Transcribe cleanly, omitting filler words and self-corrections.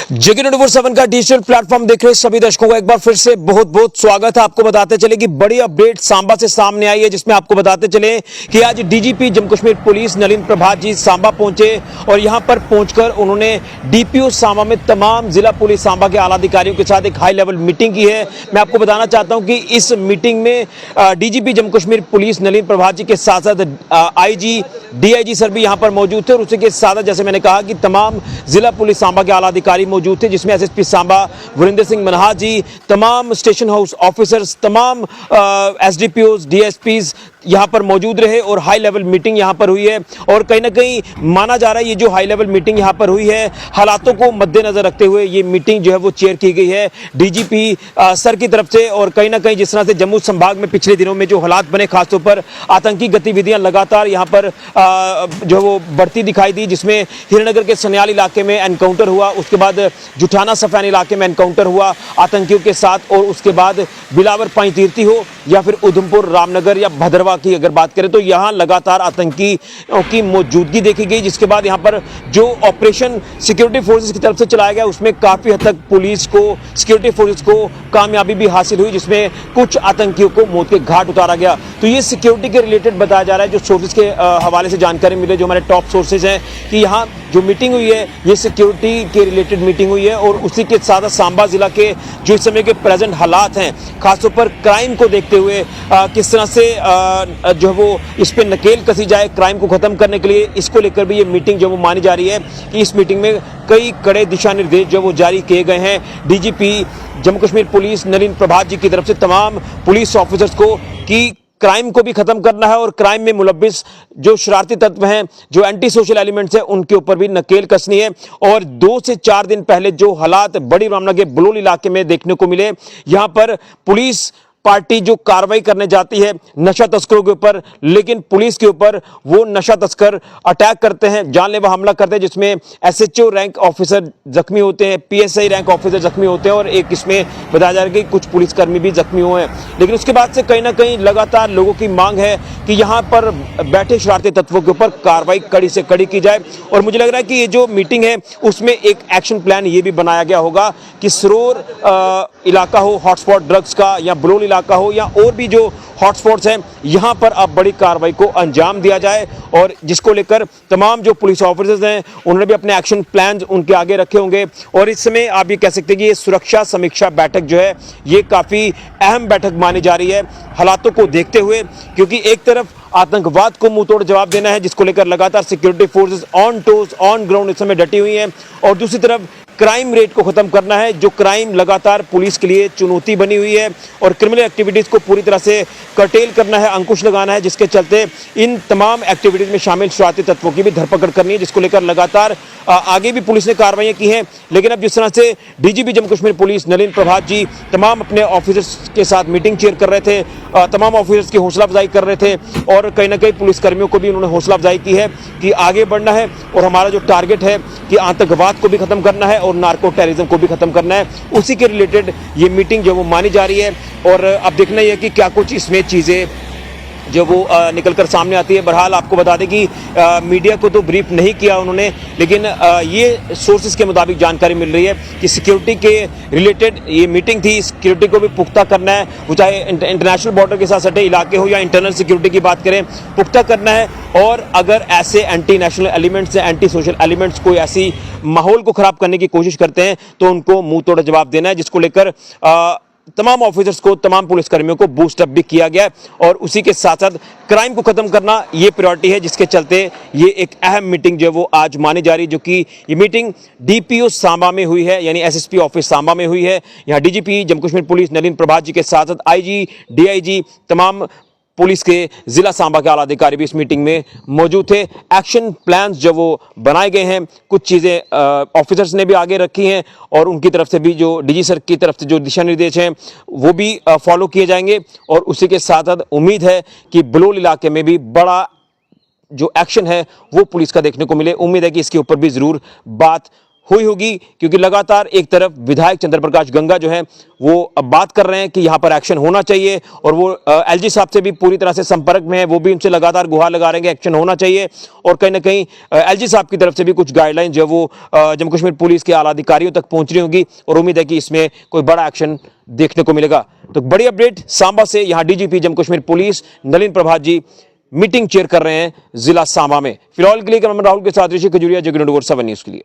JK24/7 का digital platform देख रहे सभी दर्शकों का एक बार फिर से बहुत बहुत स्वागत है। आपको बताते चले कि बड़ी अपडेट सांबा से सामने आई है, जिसमें आपको बताते चले कि आज डीजीपी जम्मू कश्मीर पुलिस नलिन प्रभात जी सांबा पहुंचे और यहां पर पहुंचकर उन्होंने डीपीओ सांबा में तमाम जिला पुलिस सांबा के आला अधिकारियों के साथ एक हाई लेवल मीटिंग की है। मैं आपको बताना चाहता हूं कि इस मीटिंग में डीजीपी जम्मू कश्मीर पुलिस नलिन प्रभात जी के साथ साथ आईजी डीआईजी सर भी यहां पर मौजूद थे और उसी के साथ जैसे मैंने कहा कि तमाम जिला पुलिस सांबा के आला अधिकारी मौजूद थे, जिसमें एसएसपी सांबा वरिंदर सिंह मनहास जी, तमाम स्टेशन हाउस ऑफिसर्स, तमाम एसडीपीओज, डीएसपीज यहां पर मौजूद रहे और हाई लेवल मीटिंग यहां पर हुई है। और कहीं ना कहीं माना जा रहा है ये जो हाई लेवल मीटिंग यहां पर हुई है, हालातों को मद्देनजर रखते हुए ये मीटिंग जो है वो चेयर की गई है डीजीपी सर की तरफ से। और कहीं ना कहीं जिस तरह से जम्मू संभाग में पिछले दिनों में जो हालात बने, खासतौर पर आतंकी गतिविधियां लगातार यहां पर जो वो बढ़ती दिखाई दी, जिसमें हीरानगर के सन्याल इलाके में एनकाउंटर हुआ, उसके बाद जुठाना सफैन इलाके में एनकाउंटर हुआ आतंकियों के साथ, और उसके बाद बिलावर पाईतीर्थी हो या फिर उधमपुर, रामनगर या भद्रवा की अगर बात करें तो यहां लगातार आतंकियों की मौजूदगी देखी गई। जिसके बाद यहां पर जो ऑपरेशन सिक्योरिटी फोर्सेस की तरफ से चलाया गया उसमें काफी हद तक पुलिस को, सिक्योरिटी फोर्सेस को कामयाबी भी हासिल हुई, जिसमें कुछ आतंकियों को मौत के घाट उतारा गया। तो ये सिक्योरिटी के रिलेटेड बताया जा रहा है, जो सोर्सेज के हवाले से जानकारी मिले, जो हमारे टॉप सोर्सेज हैं, कि यहाँ जो मीटिंग हुई है ये सिक्योरिटी के रिलेटेड मीटिंग हुई है। और उसी के साथ सांबा जिला के जो इस समय के प्रेजेंट हालात हैं, खासतौर पर क्राइम को देखते हुए किस तरह से जो है वो इस पे नकेल कसी जाए क्राइम को खत्म करने के लिए, इसको लेकर भी ये मीटिंग जो वो मानी जा रही है कि इस मीटिंग में कई कड़े दिशा निर्देश जो वो जारी किए गए हैं डीजीपी जम्मू कश्मीर पुलिस नलिन प्रभात जी की तरफ से तमाम पुलिस ऑफिसर्स को, कि क्राइम को भी खत्म करना है और क्राइम में मुलव्विस जो शरारती तत्व हैं, जो एंटी सोशल एलिमेंट्स हैं, उनके ऊपर भी नकेल कसनी है। और 2 से 4 दिन पहले जो हालात बड़ी रामनगर के बलोल इलाके में देखने को मिले, यहां पर पुलिस पार्टी जो कार्रवाई करने जाती है नशा तस्करों के ऊपर, लेकिन पुलिस के ऊपर वो नशा तस्कर अटैक करते हैं, जानलेवा हमला करते हैं, जिसमें एसएचओ रैंक ऑफिसर जख्मी होते हैं, पीएसआई रैंक ऑफिसर जख्मी होते हैं और एक इसमें बताया जा रहा है कि कुछ पुलिसकर्मी भी जख्मी हुए हैं। लेकिन उसके बाद से कहीं ना कहीं लगातार लोगों की मांग है कि यहाँ पर बैठे शरारती तत्वों के ऊपर कार्रवाई कड़ी से कड़ी की जाए। और मुझे लग रहा है कि ये जो मीटिंग है उसमें एक एक्शन प्लान ये भी बनाया गया होगा कि सरोर इलाका हो हॉटस्पॉट ड्रग्स का, या बलोल इलाका हो, या और भी जो हॉटस्पॉट्स हैं, यहां पर अब बड़ी कार्रवाई को अंजाम दिया जाए। और जिसको लेकर तमाम जो पुलिस ऑफिसर्स हैं उन्होंने भी अपने एक्शन प्लान उनके आगे रखे होंगे। और इस समय आप ये कह सकते हैं कि ये सुरक्षा समीक्षा बैठक जो है ये काफी अहम बैठक मानी जा रही है हालातों को देखते हुए, क्योंकि एक तरफ आतंकवाद को मुंह तोड़ जवाब देना है, जिसको लेकर लगातार security forces on toes on ground इस समय डटी हुई हैं, और दूसरी तरफ क्राइम रेट को खत्म करना है, जो क्राइम लगातार पुलिस के लिए चुनौती बनी हुई है, और क्रिमिनल एक्टिविटीज को पूरी तरह से कर्टेल करना है, अंकुश लगाना है, जिसके चलते इन तमाम एक्टिविटीज में शामिल शरारती तत्वों की भी धरपकड़ करनी है, जिसको लेकर लगातार आगे भी पुलिस ने कार्रवाइयां की हैं। लेकिन अब जिस तरह से डीजीपी जम्मू कश्मीर पुलिस नलिन प्रभात जी तमाम अपने ऑफिसर्स के साथ मीटिंग चेयर कर रहे थे, तमाम ऑफिसर्स की हौसला अफजाई कर रहे थे, और कहीं ना कहीं पुलिसकर्मियों को भी उन्होंने हौसला अफजाई की है कि आगे बढ़ना है और हमारा जो टारगेट है कि आतंकवाद को भी खत्म करना है और नार्को टेररिज्म को भी खत्म करना है, उसी के रिलेटेड ये मीटिंग जो वो मानी जा रही है। और अब देखना ही है कि क्या कुछ इसमें चीजें जो वो निकलकर सामने आती है। बहरहाल आपको बता दें कि मीडिया को तो ब्रीफ नहीं किया उन्होंने, लेकिन ये सोर्सेज के मुताबिक जानकारी मिल रही है कि सिक्योरिटी के रिलेटेड ये मीटिंग थी। सिक्योरिटी को भी पुख्ता करना है, वो चाहे इंटरनेशनल बॉर्डर के साथ सटे इलाके हो या इंटरनल सिक्योरिटी की बात करें, पुख्ता करना है। और अगर ऐसे एंटी नेशनल एलिमेंट्स या एंटी सोशल एलिमेंट्स कोई ऐसी माहौल को खराब करने की कोशिश करते हैं तो उनको मुंह तोड़ जवाब देना है, जिसको लेकर तमाम ऑफिसर्स को, तमाम पुलिसकर्मियों को बूस्ट अप भी किया गया है। और उसी के साथ साथ क्राइम को खत्म करना ये प्रायोरिटी है, जिसके चलते ये एक अहम मीटिंग जो है वो आज मानी जा रही है, जो कि ये मीटिंग डीपीओ सांबा में हुई है, यानी एसएसपी ऑफिस सांबा में हुई है। यहाँ डीजीपी जम्मू कश्मीर पुलिस नलिन प्रभात जी के साथ साथ आईजी डीआईजी तमाम पुलिस के जिला सांबा के आला अधिकारी भी इस मीटिंग में मौजूद थे। एक्शन प्लान्स जो वो बनाए गए हैं, कुछ चीज़ें ऑफिसर्स ने भी आगे रखी हैं और उनकी तरफ से भी जो डीजी सर की तरफ से जो दिशा निर्देश हैं वो भी फॉलो किए जाएंगे। और उसी के साथ साथ उम्मीद है कि बलोल इलाके में भी बड़ा जो एक्शन है वो पुलिस का देखने को मिले। उम्मीद है कि इसके ऊपर भी ज़रूर बात हुई होगी, क्योंकि लगातार एक तरफ विधायक चंद्र प्रकाश गंगा जो है वो अब बात कर रहे हैं कि यहां पर एक्शन होना चाहिए, और वो एलजी साहब से भी पूरी तरह से संपर्क में है, वो भी उनसे लगातार गुहार लगा रहे हैं कि एक्शन होना चाहिए। और कहीं ना कहीं एलजी साहब की तरफ से भी कुछ गाइडलाइन जो वो जम्मू कश्मीर पुलिस के आला अधिकारियों तक पहुंच रही होंगी, और उम्मीद है कि इसमें कोई बड़ा एक्शन देखने को मिलेगा। तो बड़ी अपडेट सांबा से, यहां डीजीपी जम्मू कश्मीर पुलिस नलिन प्रभात जी मीटिंग चेयर कर रहे हैं जिला सांबा में। फिलहाल के लिए कैमरामैन राहुल के साथ ऋषि खजूरिया, जगन 7 न्यूज के लिए।